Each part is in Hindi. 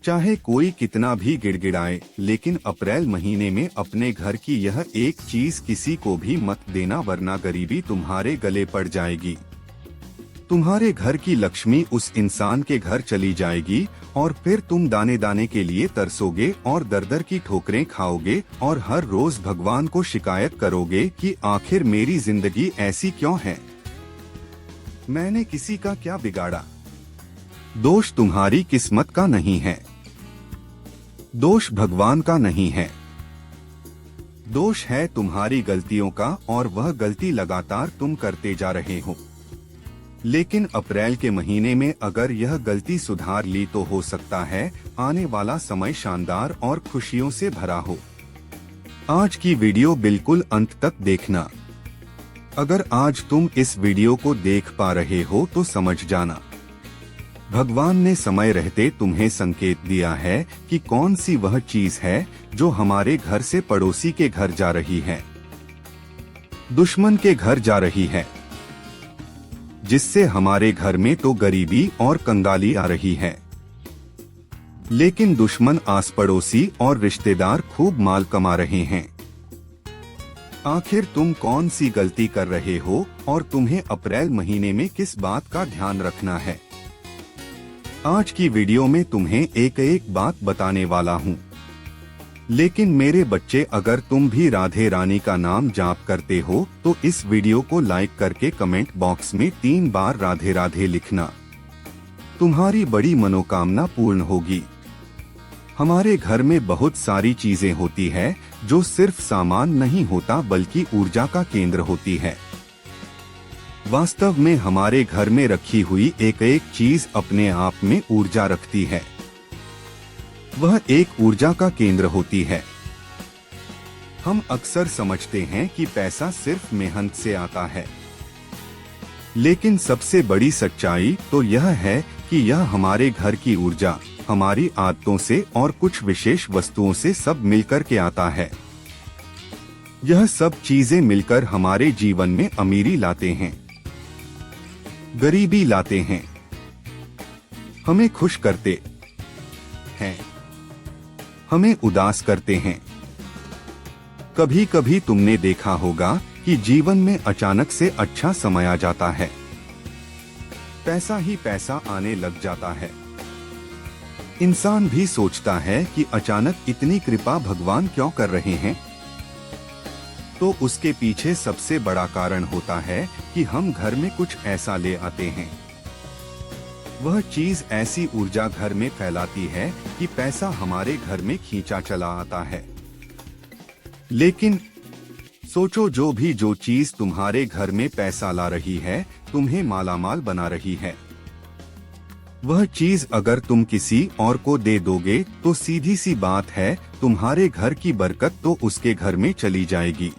चाहे कोई कितना भी गिड़गिड़ाए, लेकिन अप्रैल महीने में अपने घर की यह एक चीज किसी को भी मत देना, वरना गरीबी तुम्हारे गले पड़ जाएगी। तुम्हारे घर की लक्ष्मी उस इंसान के घर चली जाएगी और फिर तुम दाने दाने के लिए तरसोगे और दर दर की ठोकरें खाओगे और हर रोज भगवान को शिकायत करोगे कि आखिर मेरी जिंदगी ऐसी क्यों है, मैंने किसी का क्या बिगाड़ा। दोष तुम्हारी किस्मत का नहीं है, दोष भगवान का नहीं है, दोष है तुम्हारी गलतियों का, और वह गलती लगातार तुम करते जा रहे हो। लेकिन अप्रैल के महीने में अगर यह गलती सुधार ली तो हो सकता है आने वाला समय शानदार और खुशियों से भरा हो। आज की वीडियो बिल्कुल अंत तक देखना। अगर आज तुम इस वीडियो को देख पा रहे हो तो समझ जाना, भगवान ने समय रहते तुम्हें संकेत दिया है कि कौन सी वह चीज है जो हमारे घर से पड़ोसी के घर जा रही है, दुश्मन के घर जा रही है, जिससे हमारे घर में तो गरीबी और कंगाली आ रही है, लेकिन दुश्मन आस पड़ोसी और रिश्तेदार खूब माल कमा रहे हैं। आखिर तुम कौन सी गलती कर रहे हो और तुम्हें अप्रैल महीने में किस बात का ध्यान रखना है, आज की वीडियो में तुम्हें एक एक बात बताने वाला हूँ। लेकिन मेरे बच्चे, अगर तुम भी राधे रानी का नाम जाप करते हो तो इस वीडियो को लाइक करके कमेंट बॉक्स में 3 बार राधे राधे लिखना। तुम्हारी बड़ी मनोकामना पूर्ण होगी। हमारे घर में बहुत सारी चीजें होती है जो सिर्फ सामान नहीं होता बल्कि ऊर्जा का केंद्र होती है। वास्तव में हमारे घर में रखी हुई एक एक चीज अपने आप में ऊर्जा रखती है। वह एक ऊर्जा का केंद्र होती है। हम अक्सर समझते हैं कि पैसा सिर्फ मेहनत से आता है, लेकिन सबसे बड़ी सच्चाई तो यह है कि यह हमारे घर की ऊर्जा, हमारी आदतों से और कुछ विशेष वस्तुओं से सब मिलकर के आता है। यह सब चीजें मिलकर हमारे जीवन में अमीरी लाते हैं, गरीबी लाते हैं, हमें खुश करते हैं, हमें उदास करते हैं। कभी कभी तुमने देखा होगा कि जीवन में अचानक से अच्छा समय आ जाता है, पैसा ही पैसा आने लग जाता है। इंसान भी सोचता है कि अचानक इतनी कृपा भगवान क्यों कर रहे हैं, तो उसके पीछे सबसे बड़ा कारण होता है कि हम घर में कुछ ऐसा ले आते हैं। वह चीज ऐसी ऊर्जा घर में फैलाती है कि पैसा हमारे घर में खींचा चला आता है। लेकिन सोचो, जो चीज तुम्हारे घर में पैसा ला रही है, तुम्हें मालामाल बना रही है, वह चीज अगर तुम किसी और को दे दोगे तो सीधी सी बात है तुम्हारे घर की बरकत तो उसके घर में चली जाएगी।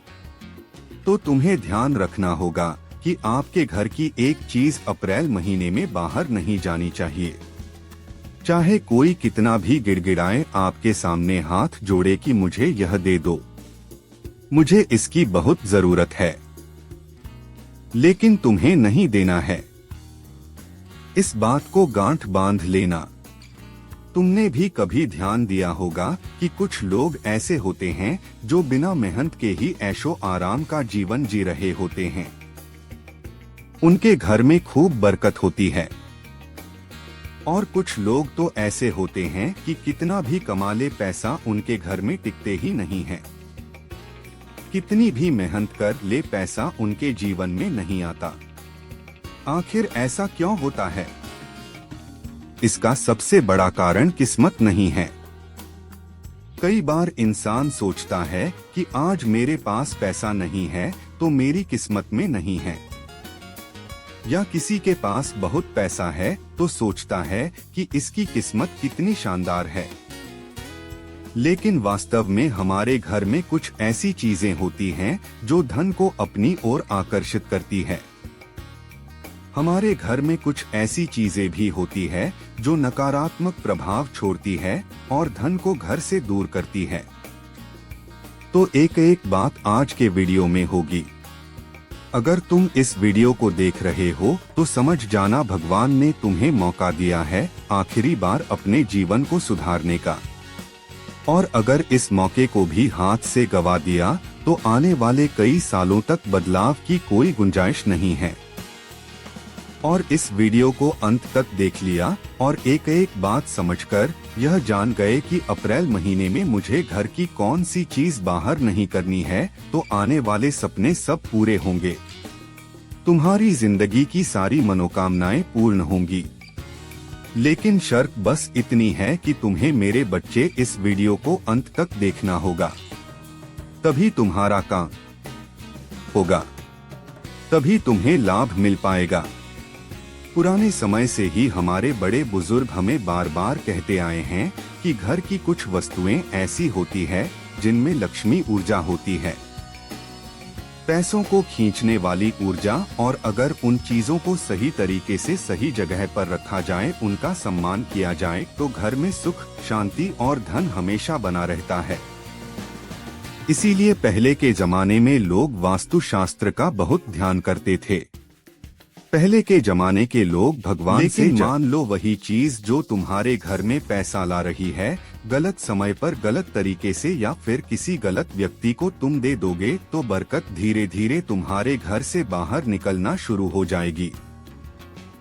तो तुम्हें ध्यान रखना होगा कि आपके घर की एक चीज अप्रैल महीने में बाहर नहीं जानी चाहिए। चाहे कोई कितना भी गिड़गिड़ाए, आपके सामने हाथ जोड़े कि मुझे यह दे दो, मुझे इसकी बहुत जरूरत है, लेकिन तुम्हें नहीं देना है। इस बात को गांठ बांध लेना। तुमने भी कभी ध्यान दिया होगा कि कुछ लोग ऐसे होते हैं जो बिना मेहनत के ही ऐशो आराम का जीवन जी रहे होते हैं। उनके घर में खूब बरकत होती है। और कुछ लोग तो ऐसे होते हैं कि कितना भी कमा ले, पैसा उनके घर में टिकते ही नहीं है। कितनी भी मेहनत कर ले, पैसा उनके जीवन में नहीं आता। आखिर ऐसा क्यों होता है? इसका सबसे बड़ा कारण किस्मत नहीं है। कई बार इंसान सोचता है कि आज मेरे पास पैसा नहीं है तो मेरी किस्मत में नहीं है, या किसी के पास बहुत पैसा है तो सोचता है कि इसकी किस्मत कितनी शानदार है। लेकिन वास्तव में हमारे घर में कुछ ऐसी चीजें होती हैं जो धन को अपनी ओर आकर्षित करती है। हमारे घर में कुछ ऐसी चीजें भी होती है जो नकारात्मक प्रभाव छोड़ती है और धन को घर से दूर करती है। तो एक एक बात आज के वीडियो में होगी। अगर तुम इस वीडियो को देख रहे हो तो समझ जाना भगवान ने तुम्हें मौका दिया है आखिरी बार अपने जीवन को सुधारने का। और अगर इस मौके को भी हाथ से गवा दिया तो आने वाले कई सालों तक बदलाव की कोई गुंजाइश नहीं है। और इस वीडियो को अंत तक देख लिया और एक एक बात समझकर यह जान गए कि अप्रैल महीने में मुझे घर की कौन सी चीज बाहर नहीं करनी है, तो आने वाले सपने सब पूरे होंगे। तुम्हारी जिंदगी की सारी मनोकामनाएं पूर्ण होंगी। लेकिन शर्त बस इतनी है कि तुम्हें मेरे बच्चे इस वीडियो को अंत तक देखना होगा, तभी तुम्हारा काम होगा, तभी तुम्हें लाभ मिल पाएगा। पुराने समय से ही हमारे बड़े बुजुर्ग हमें बार बार कहते आए हैं कि घर की कुछ वस्तुएं ऐसी होती है जिनमें लक्ष्मी ऊर्जा होती है, पैसों को खींचने वाली ऊर्जा, और अगर उन चीजों को सही तरीके से सही जगह पर रखा जाए, उनका सम्मान किया जाए, तो घर में सुख, शांति और धन हमेशा बना रहता है। इसीलिए पहले के जमाने में लोग वास्तुशास्त्र का बहुत ध्यान करते थे। पहले के जमाने के लोग भगवान से मान लो वही चीज जो तुम्हारे घर में पैसा ला रही है, गलत समय पर गलत तरीके से या फिर किसी गलत व्यक्ति को तुम दे दोगे तो बरकत धीरे धीरे तुम्हारे घर से बाहर निकलना शुरू हो जाएगी।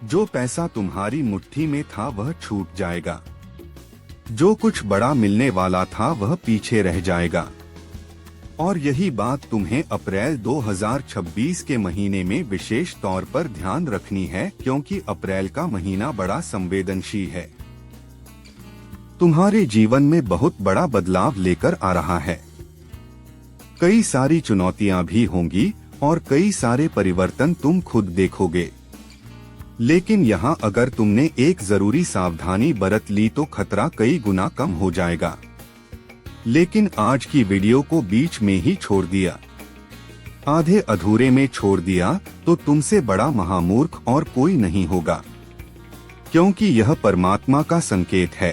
जो पैसा तुम्हारी मुट्ठी में था वह छूट जाएगा, जो कुछ बड़ा मिलने वाला था वह पीछे रह जाएगा। और यही बात तुम्हें अप्रैल 2026 के महीने में विशेष तौर पर ध्यान रखनी है, क्योंकि अप्रैल का महीना बड़ा संवेदनशील है, तुम्हारे जीवन में बहुत बड़ा बदलाव लेकर आ रहा है। कई सारी चुनौतियां भी होंगी और कई सारे परिवर्तन तुम खुद देखोगे। लेकिन यहाँ अगर तुमने एक जरूरी सावधानी बरत ली तो खतरा कई गुना कम हो जाएगा। लेकिन आज की वीडियो को बीच में ही छोड़ दिया, आधे अधूरे में छोड़ दिया, तो तुमसे बड़ा महामूर्ख और कोई नहीं होगा, क्योंकि यह परमात्मा का संकेत है।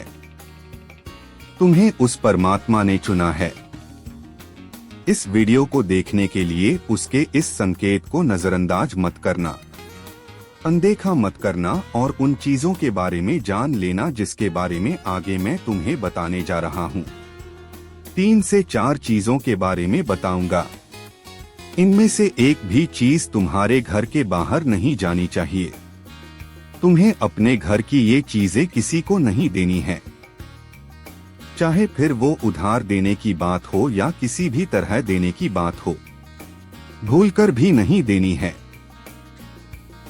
तुम्हें उस परमात्मा ने चुना है। इस वीडियो को देखने के लिए उसके इस संकेत को नजरअंदाज मत करना, अनदेखा मत करना, और उन चीजों के बारे में जान लेना जिसके बारे में आगे मैं तुम्हें बताने जा रहा हूँ। 3 से 4 चीजों के बारे में बताऊंगा। इनमें से एक भी चीज तुम्हारे घर के बाहर नहीं जानी चाहिए। तुम्हें अपने घर की ये चीजें किसी को नहीं देनी है, चाहे फिर वो उधार देने की बात हो या किसी भी तरह देने की बात हो, भूलकर भी नहीं देनी है,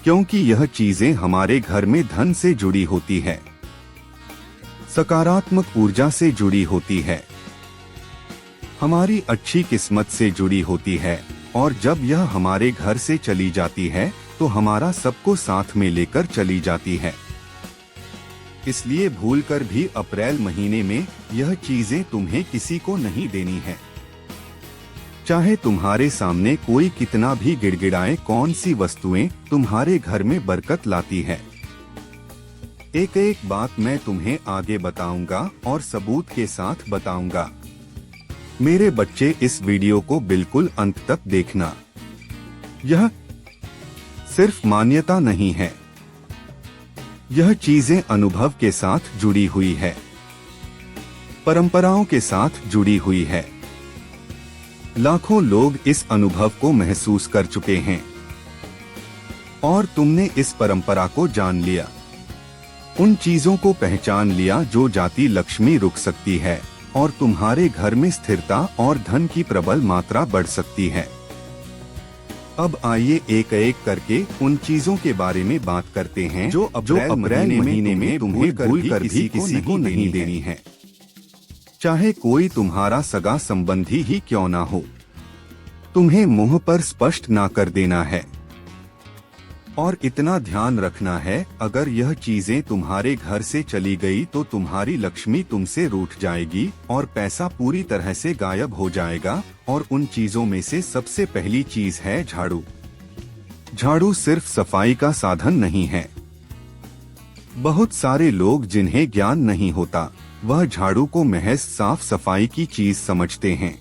क्योंकि यह चीजें हमारे घर में धन से जुड़ी होती है, सकारात्मक ऊर्जा से जुड़ी होती है, हमारी अच्छी किस्मत से जुड़ी होती है। और जब यह हमारे घर से चली जाती है तो हमारा सबको साथ में लेकर चली जाती है। इसलिए भूलकर भी अप्रैल महीने में यह चीजें तुम्हें किसी को नहीं देनी है। चाहे तुम्हारे सामने कोई कितना भी गिड़गिड़ाए, कौन सी वस्तुएं तुम्हारे घर में बरकत लाती है। एक एक बात मैं तुम्हें आगे बताऊंगा और सबूत के साथ बताऊंगा। मेरे बच्चे इस वीडियो को बिल्कुल अंत तक देखना। यह सिर्फ मान्यता नहीं है, यह चीजें अनुभव के साथ जुड़ी हुई है, परंपराओं के साथ जुड़ी हुई है। लाखों लोग इस अनुभव को महसूस कर चुके हैं और तुमने इस परंपरा को जान लिया, उन चीजों को पहचान लिया जो जाती लक्ष्मी रुक सकती है और तुम्हारे घर में स्थिरता और धन की प्रबल मात्रा बढ़ सकती है। अब आइए एक एक करके उन चीजों के बारे में बात करते हैं जो अप्रैल महीने में तुम्हें भूल कर भी किसी को नहीं देनी है, चाहे कोई तुम्हारा सगा संबंधी ही क्यों ना हो। तुम्हें मुंह पर स्पष्ट ना कर देना है। और इतना ध्यान रखना है, अगर यह चीजें तुम्हारे घर से चली गई तो तुम्हारी लक्ष्मी तुमसे रूठ जाएगी और पैसा पूरी तरह से गायब हो जाएगा। और उन चीजों में से सबसे पहली चीज है झाड़ू। झाड़ू सिर्फ सफाई का साधन नहीं है। बहुत सारे लोग जिन्हें ज्ञान नहीं होता वह झाड़ू को महज साफ सफाई की चीज समझते हैं,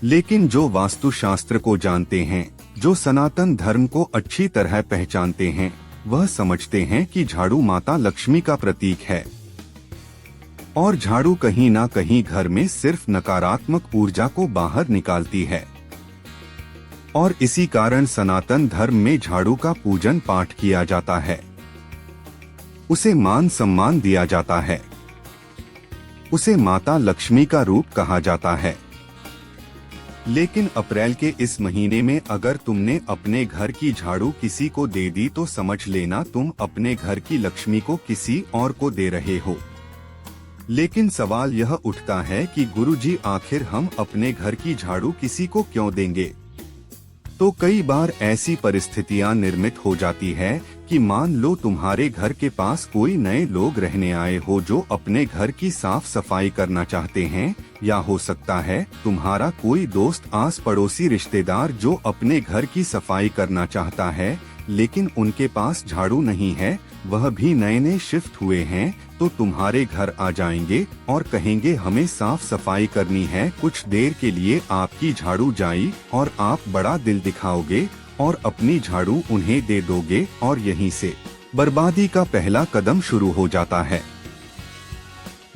लेकिन जो वास्तुशास्त्र को जानते हैं जो सनातन धर्म को अच्छी तरह पहचानते हैं वह समझते हैं कि झाड़ू माता लक्ष्मी का प्रतीक है और झाड़ू कहीं ना कहीं घर में सिर्फ नकारात्मक ऊर्जा को बाहर निकालती है। और इसी कारण सनातन धर्म में झाड़ू का पूजन पाठ किया जाता है, उसे मान सम्मान दिया जाता है, उसे माता लक्ष्मी का रूप कहा जाता है। लेकिन अप्रैल के इस महीने में अगर तुमने अपने घर की झाड़ू किसी को दे दी तो समझ लेना तुम अपने घर की लक्ष्मी को किसी और को दे रहे हो। लेकिन सवाल यह उठता है कि गुरुजी आखिर हम अपने घर की झाड़ू किसी को क्यों देंगे? तो कई बार ऐसी परिस्थितियां निर्मित हो जाती है कि मान लो तुम्हारे घर के पास कोई नए लोग रहने आए हो जो अपने घर की साफ सफाई करना चाहते हैं, या हो सकता है तुम्हारा कोई दोस्त आस पड़ोसी रिश्तेदार जो अपने घर की सफाई करना चाहता है लेकिन उनके पास झाड़ू नहीं है, वह भी नए नए शिफ्ट हुए हैं, तो तुम्हारे घर आ जाएंगे और कहेंगे हमें साफ सफाई करनी है, कुछ देर के लिए आपकी झाड़ू जाई, और आप बड़ा दिल दिखाओगे और अपनी झाड़ू उन्हें दे दोगे और यहीं से बर्बादी का पहला कदम शुरू हो जाता है।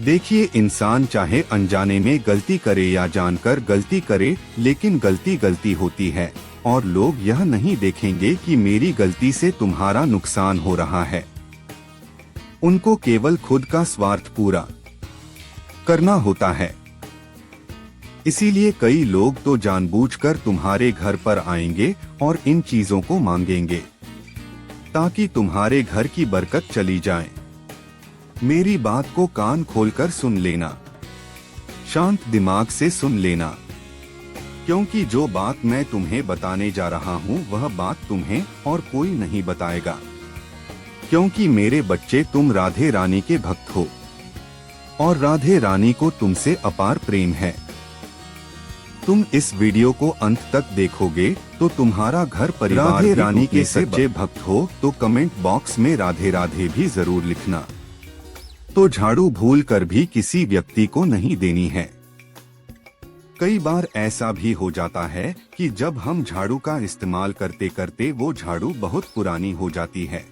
देखिए, इंसान चाहे अनजाने में गलती करे या जानकर गलती करे, लेकिन गलती गलती होती है और लोग यह नहीं देखेंगे कि मेरी गलती से तुम्हारा नुकसान हो रहा है। उनको केवल खुद का स्वार्थ पूरा करना होता है। इसीलिए कई लोग तो जानबूझकर तुम्हारे घर पर आएंगे और इन चीजों को मांगेंगे ताकि तुम्हारे घर की बरकत चली जाए। मेरी बात को कान खोलकर सुन लेना, शांत दिमाग से सुन लेना, क्योंकि जो बात मैं तुम्हें बताने जा रहा हूँ वह बात तुम्हें और कोई नहीं बताएगा। क्योंकि मेरे बच्चे, तुम राधे रानी के भक्त हो और राधे रानी को तुमसे अपार प्रेम है। तुम इस वीडियो को अंत तक देखोगे तो तुम्हारा घर परिवार राधे रानी के सच्चे भक्त हो तो कमेंट बॉक्स में राधे राधे भी जरूर लिखना। तो झाड़ू भूल कर भी किसी व्यक्ति को नहीं देनी है। कई बार ऐसा भी हो जाता है कि जब हम झाड़ू का इस्तेमाल करते करते वो झाड़ू बहुत पुरानी हो जाती है,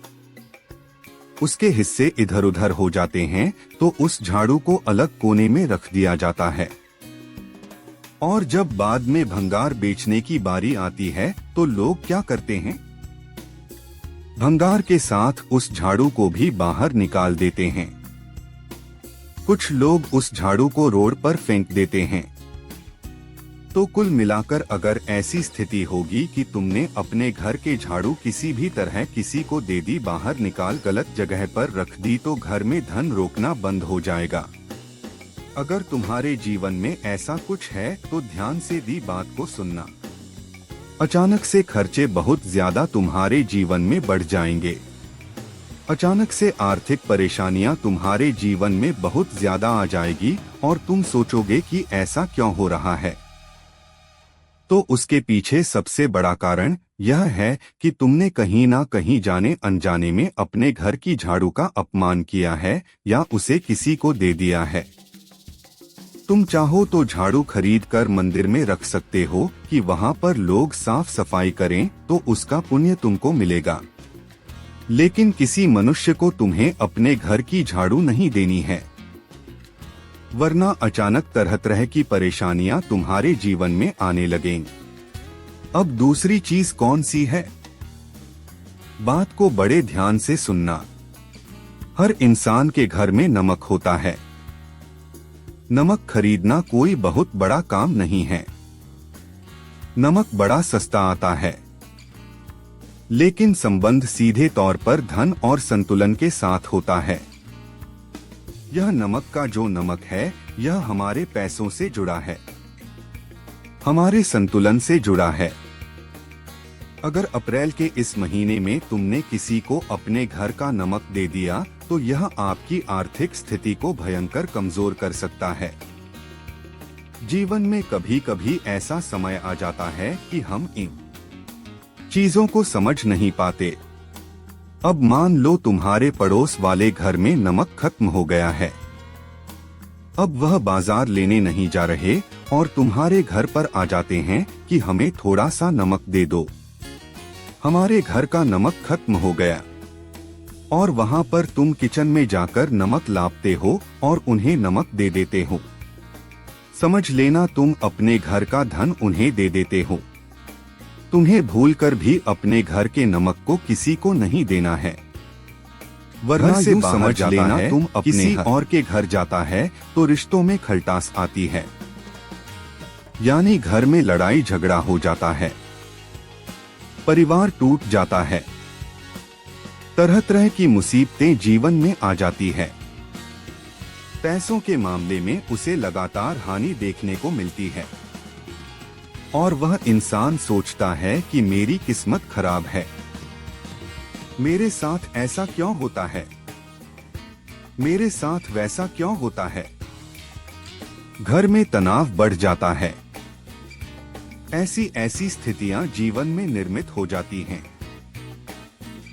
उसके हिस्से इधर उधर हो जाते हैं, तो उस झाड़ू को अलग कोने में रख दिया जाता है। और जब बाद में भंगार बेचने की बारी आती है तो लोग क्या करते हैं? भंगार के साथ उस झाड़ू को भी बाहर निकाल देते हैं। कुछ लोग उस झाड़ू को रोड पर फेंक देते हैं। तो कुल मिलाकर अगर ऐसी स्थिति होगी कि तुमने अपने घर के झाड़ू किसी भी तरह किसी को दे दी, बाहर निकाल गलत जगह पर रख दी, तो घर में धन रोकना बंद हो जाएगा। अगर तुम्हारे जीवन में ऐसा कुछ है तो ध्यान से दी बात को सुनना। अचानक से खर्चे बहुत ज्यादा तुम्हारे जीवन में बढ़ जाएंगे। अचानक से आर्थिक परेशानियां तुम्हारे जीवन में बहुत ज्यादा आ जाएगी और तुम सोचोगे कि ऐसा क्यों हो रहा है। तो उसके पीछे सबसे बड़ा कारण यह है कि तुमने कहीं ना कहीं जाने अनजाने में अपने घर की झाड़ू का अपमान किया है या उसे किसी को दे दिया है। तुम चाहो तो झाड़ू खरीद कर मंदिर में रख सकते हो कि वहाँ पर लोग साफ सफाई करें, तो उसका पुण्य तुमको मिलेगा। लेकिन किसी मनुष्य को तुम्हें अपने घर की झाड़ू नहीं देनी है, वरना अचानक तरह तरह की परेशानियां तुम्हारे जीवन में आने लगेंगी। अब दूसरी चीज कौन सी है? बात को बड़े ध्यान से सुनना। हर इंसान के घर में नमक होता है। नमक खरीदना कोई बहुत बड़ा काम नहीं है। नमक बड़ा सस्ता आता है, लेकिन संबंध सीधे तौर पर धन और संतुलन के साथ होता है। यह नमक का जो नमक है, यह हमारे पैसों से जुड़ा है, हमारे संतुलन से जुड़ा है। अगर अप्रैल के इस महीने में तुमने किसी को अपने घर का नमक दे दिया तो यह आपकी आर्थिक स्थिति को भयंकर कमजोर कर सकता है। जीवन में कभी कभी ऐसा समय आ जाता है कि हम इन चीजों को समझ नहीं पाते। अब मान लो तुम्हारे पड़ोस वाले घर में नमक खत्म हो गया है। अब वह बाजार लेने नहीं जा रहे और तुम्हारे घर पर आ जाते हैं कि हमें थोड़ा सा नमक दे दो। हमारे घर का नमक खत्म हो गया और वहाँ पर तुम किचन में जाकर नमक लापते हो और उन्हें नमक दे देते हो। समझ लेना तुम अपने घर का धन उन्हें दे देते हो। तुम्हें भूलकर भी अपने घर के नमक को किसी को नहीं देना है, वरना से समझ लेना तुम किसी और के घर जाता है तो रिश्तों में खलटास आती है, यानी घर में लड़ाई झगड़ा हो जाता है, परिवार टूट जाता है, तरह तरह की मुसीबतें जीवन में आ जाती है। पैसों के मामले में उसे लगातार हानि देखने को मिलती है और वह इंसान सोचता है कि मेरी किस्मत खराब है, मेरे साथ ऐसा क्यों होता है, मेरे साथ वैसा क्यों होता है। घर में तनाव बढ़ जाता है। ऐसी स्थितियां जीवन में निर्मित हो जाती हैं।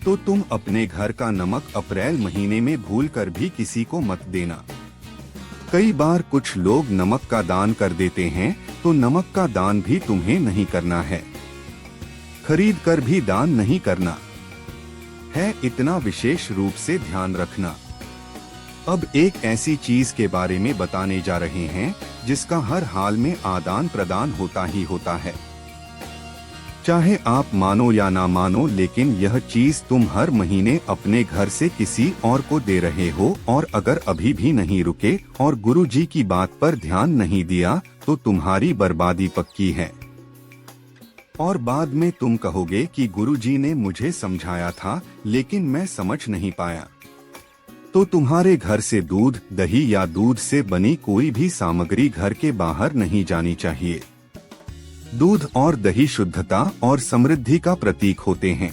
तो तुम अपने घर का नमक अप्रैल महीने में भूलकर भी किसी को मत देना। कई बार कुछ लोग नमक का दान कर देते हैं, तो नमक का दान भी तुम्हें नहीं करना है, खरीद कर भी दान नहीं करना है, इतना विशेष रूप से ध्यान रखना। अब एक ऐसी चीज के बारे में बताने जा रहे हैं जिसका हर हाल में आदान प्रदान होता ही होता है। चाहे आप मानो या ना मानो, लेकिन यह चीज तुम हर महीने अपने घर से किसी और को दे रहे हो, और अगर अभी भी नहीं रुके और गुरुजी की बात पर ध्यान नहीं दिया तो तुम्हारी बर्बादी पक्की है। और बाद में तुम कहोगे कि गुरुजी ने मुझे समझाया था लेकिन मैं समझ नहीं पाया। तो तुम्हारे घर से दूध, दही या दूध से बनी कोई भी सामग्री घर के बाहर नहीं जानी चाहिए। दूध और दही शुद्धता और समृद्धि का प्रतीक होते हैं।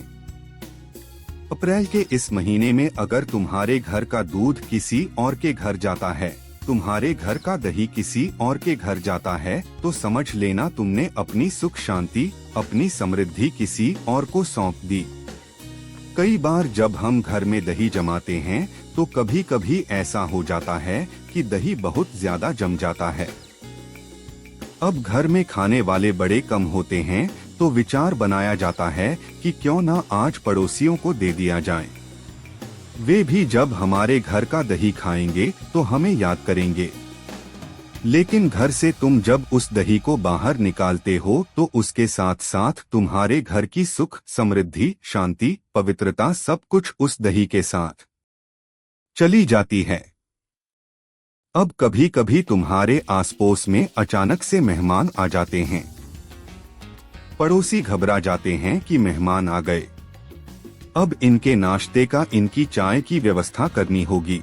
अप्रैल के इस महीने में अगर तुम्हारे घर का दूध किसी और के घर जाता है, तुम्हारे घर का दही किसी और के घर जाता है, तो समझ लेना तुमने अपनी सुख शांति, अपनी समृद्धि किसी और को सौंप दी। कई बार जब हम घर में दही जमाते हैं तो कभी कभी ऐसा हो जाता है कि दही बहुत ज्यादा जम जाता है। अब घर में खाने वाले बड़े कम होते हैं, तो विचार बनाया जाता है कि क्यों ना आज पड़ोसियों को दे दिया जाए। वे भी जब हमारे घर का दही खाएंगे तो हमें याद करेंगे। लेकिन घर से तुम जब उस दही को बाहर निकालते हो तो उसके साथ साथ तुम्हारे घर की सुख, समृद्धि, शांति, पवित्रता सब कुछ उस दही के साथ चली जाती है। अब कभी कभी तुम्हारे आसपड़ोस में अचानक से मेहमान आ जाते हैं। पड़ोसी घबरा जाते हैं कि मेहमान आ गए, अब इनके नाश्ते का, इनकी चाय की व्यवस्था करनी होगी।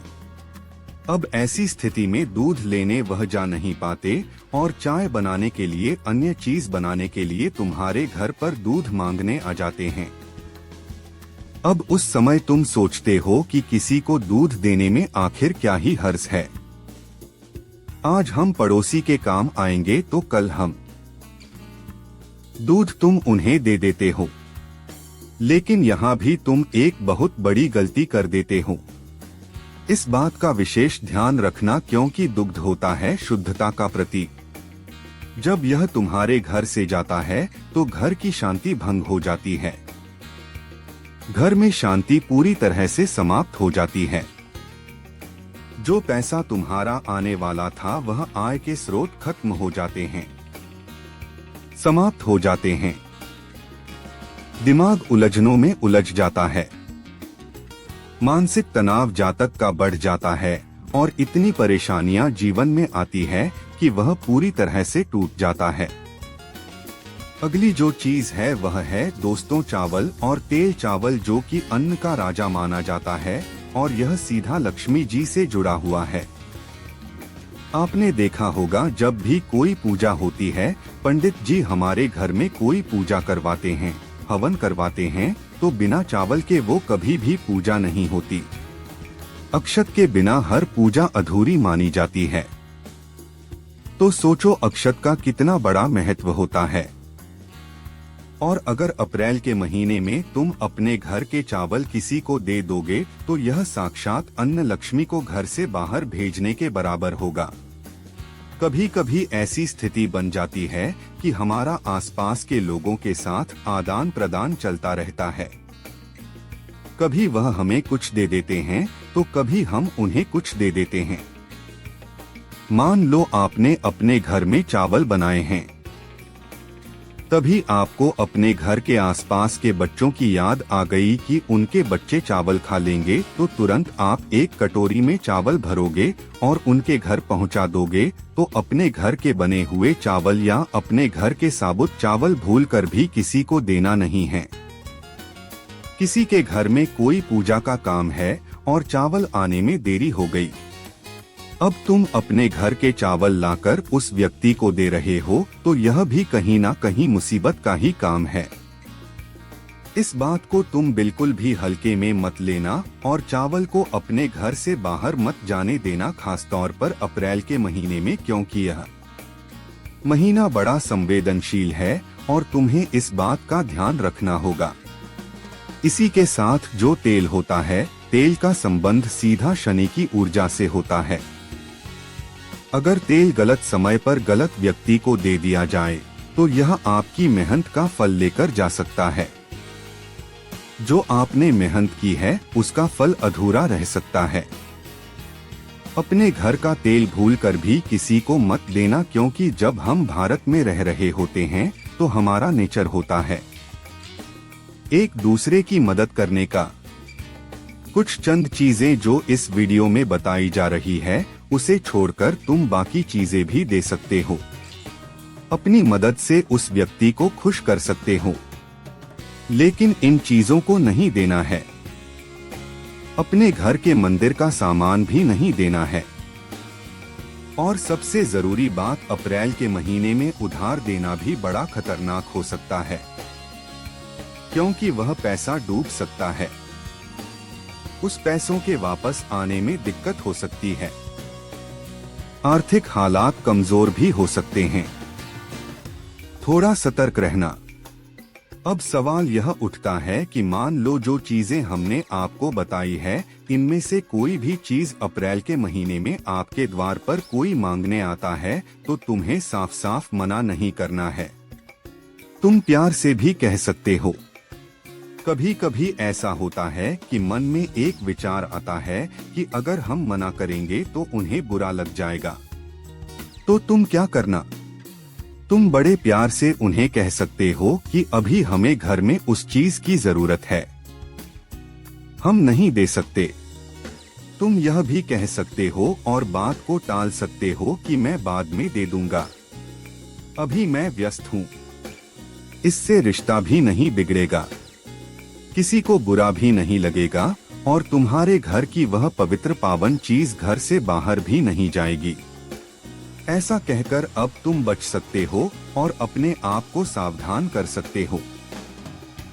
अब ऐसी स्थिति में दूध लेने वह जा नहीं पाते और चाय बनाने के लिए, अन्य चीज बनाने के लिए तुम्हारे घर पर दूध मांगने आ जाते हैं। अब उस समय तुम सोचते हो कि किसी को दूध देने में आखिर क्या ही हर्ज है। आज हम पड़ोसी के काम आएंगे तो कल हम दूध तुम उन्हें दे देते हो। लेकिन यहाँ भी तुम एक बहुत बड़ी गलती कर देते हो। इस बात का विशेष ध्यान रखना, क्योंकि दुग्ध होता है शुद्धता का प्रतीक। जब यह तुम्हारे घर से जाता है तो घर की शांति भंग हो जाती है, घर में शांति पूरी तरह से समाप्त हो जाती है। जो पैसा तुम्हारा आने वाला था वह आय के स्रोत खत्म हो जाते हैं, समाप्त हो जाते हैं। दिमाग उलझनों में उलझ जाता है, मानसिक तनाव जातक का बढ़ जाता है और इतनी परेशानियां जीवन में आती है कि वह पूरी तरह से टूट जाता है। अगली जो चीज है वह है दोस्तों चावल और तेल। चावल जो कि अन्न का राजा माना जाता है और यह सीधा लक्ष्मी जी से जुड़ा हुआ है। आपने देखा होगा जब भी कोई पूजा होती है, पंडित जी हमारे घर में कोई पूजा करवाते हैं, हवन करवाते हैं, तो बिना चावल के वो कभी भी पूजा नहीं होती। अक्षत के बिना हर पूजा अधूरी मानी जाती है। तो सोचो अक्षत का कितना बड़ा महत्व होता है। और अगर अप्रैल के महीने में तुम अपने घर के चावल किसी को दे दोगे तो यह साक्षात अन्न लक्ष्मी को घर से बाहर भेजने के बराबर होगा। कभी कभी ऐसी स्थिति बन जाती है कि हमारा आसपास के लोगों के साथ आदान प्रदान चलता रहता है। कभी वह हमें कुछ दे देते हैं तो कभी हम उन्हें कुछ दे देते हैं। मान लो आपने अपने घर में चावल बनाए हैं, तभी आपको अपने घर के आसपास के बच्चों की याद आ गई कि उनके बच्चे चावल खा लेंगे, तो तुरंत आप एक कटोरी में चावल भरोगे और उनके घर पहुंचा दोगे। तो अपने घर के बने हुए चावल या अपने घर के साबुत चावल भूलकर भी किसी को देना नहीं है। किसी के घर में कोई पूजा का काम है और चावल आने में देरी हो गई, अब तुम अपने घर के चावल लाकर उस व्यक्ति को दे रहे हो, तो यह भी कहीं ना कहीं मुसीबत का ही काम है। इस बात को तुम बिल्कुल भी हल्के में मत लेना और चावल को अपने घर से बाहर मत जाने देना, खासतौर पर अप्रैल के महीने में, क्योंकि यह महीना बड़ा संवेदनशील है और तुम्हें इस बात का ध्यान रखना होगा। इसी के साथ जो तेल होता है, तेल का संबंध सीधा शनि की ऊर्जा से होता है। अगर तेल गलत समय पर गलत व्यक्ति को दे दिया जाए तो यह आपकी मेहनत का फल लेकर जा सकता है। जो आपने मेहनत की है उसका फल अधूरा रह सकता है। अपने घर का तेल भूलकर भी किसी को मत देना, क्योंकि जब हम भारत में रह रहे होते हैं तो हमारा नेचर होता है एक दूसरे की मदद करने का। कुछ चंद चीजें जो इस वीडियो में बताई जा रही है उसे छोड़कर तुम बाकी चीजें भी दे सकते हो। अपनी मदद से उस व्यक्ति को खुश कर सकते हो, लेकिन इन चीजों को नहीं देना है। अपने घर के मंदिर का सामान भी नहीं देना है। और सबसे जरूरी बात, अप्रैल के महीने में उधार देना भी बड़ा खतरनाक हो सकता है, क्योंकि वह पैसा डूब सकता है। उस पैसों के वापस आने में दिक्कत हो सकती है। आर्थिक हालात कमजोर भी हो सकते हैं। थोड़ा सतर्क रहना। अब सवाल यह उठता है कि मान लो जो चीजें हमने आपको बताई है, इनमें से कोई भी चीज अप्रैल के महीने में आपके द्वार पर कोई मांगने आता है, तो तुम्हें साफ साफ मना नहीं करना है। तुम प्यार से भी कह सकते हो। कभी कभी ऐसा होता है कि मन में एक विचार आता है कि अगर हम मना करेंगे तो उन्हें बुरा लग जाएगा। तो तुम क्या करना, तुम बड़े प्यार से उन्हें कह सकते हो कि अभी हमें घर में उस चीज की जरूरत है, हम नहीं दे सकते। तुम यह भी कह सकते हो और बात को टाल सकते हो कि मैं बाद में दे दूंगा, अभी मैं व्यस्त हूँ। इससे रिश्ता भी नहीं बिगड़ेगा, किसी को बुरा भी नहीं लगेगा और तुम्हारे घर की वह पवित्र पावन चीज घर से बाहर भी नहीं जाएगी। ऐसा कहकर अब तुम बच सकते हो और अपने आप को सावधान कर सकते हो।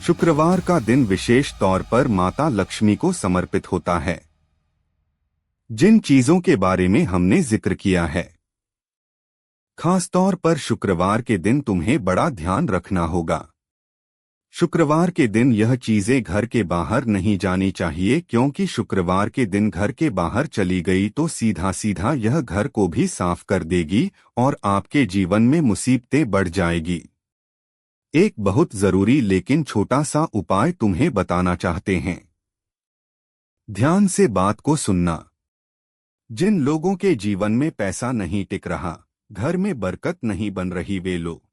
शुक्रवार का दिन विशेष तौर पर माता लक्ष्मी को समर्पित होता है। जिन चीजों के बारे में हमने जिक्र किया है, खासतौर पर शुक्रवार के दिन तुम्हें बड़ा ध्यान रखना होगा। शुक्रवार के दिन यह चीजें घर के बाहर नहीं जानी चाहिए, क्योंकि शुक्रवार के दिन घर के बाहर चली गई तो सीधा सीधा यह घर को भी साफ कर देगी और आपके जीवन में मुसीबतें बढ़ जाएगी। एक बहुत जरूरी लेकिन छोटा सा उपाय तुम्हें बताना चाहते हैं। ध्यान से बात को सुनना। जिन लोगों के जीवन में पैसा नहीं टिक रहा, घर में बरकत नहीं बन रही, वे लोग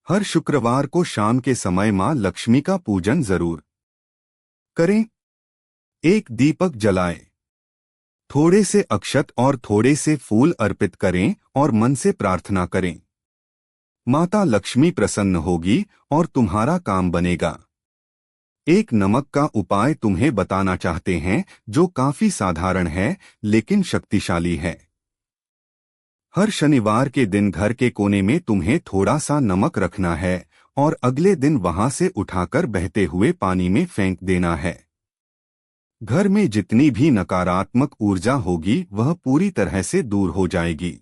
हर शुक्रवार को शाम के समय मां लक्ष्मी का पूजन जरूर करें। एक दीपक जलाएं, थोड़े से अक्षत और थोड़े से फूल अर्पित करें और मन से प्रार्थना करें। माता लक्ष्मी प्रसन्न होगी और तुम्हारा काम बनेगा। एक नमक का उपाय तुम्हें बताना चाहते हैं, जो काफी साधारण है लेकिन शक्तिशाली है। हर शनिवार के दिन घर के कोने में तुम्हें थोड़ा सा नमक रखना है और अगले दिन वहां से उठाकर बहते हुए पानी में फेंक देना है। घर में जितनी भी नकारात्मक ऊर्जा होगी वह पूरी तरह से दूर हो जाएगी।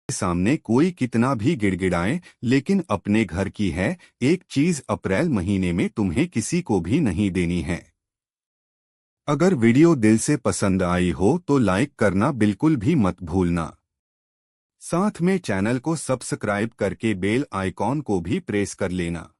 सामने कोई कितना भी गिड़गिड़ाए, लेकिन अपने घर की है एक चीज अप्रैल महीने में तुम्हें किसी को भी नहीं देनी है। अगर वीडियो दिल से पसंद आई हो तो लाइक करना बिल्कुल भी मत भूलना। साथ में चैनल को सब्सक्राइब करके बेल आइकॉन को भी प्रेस कर लेना।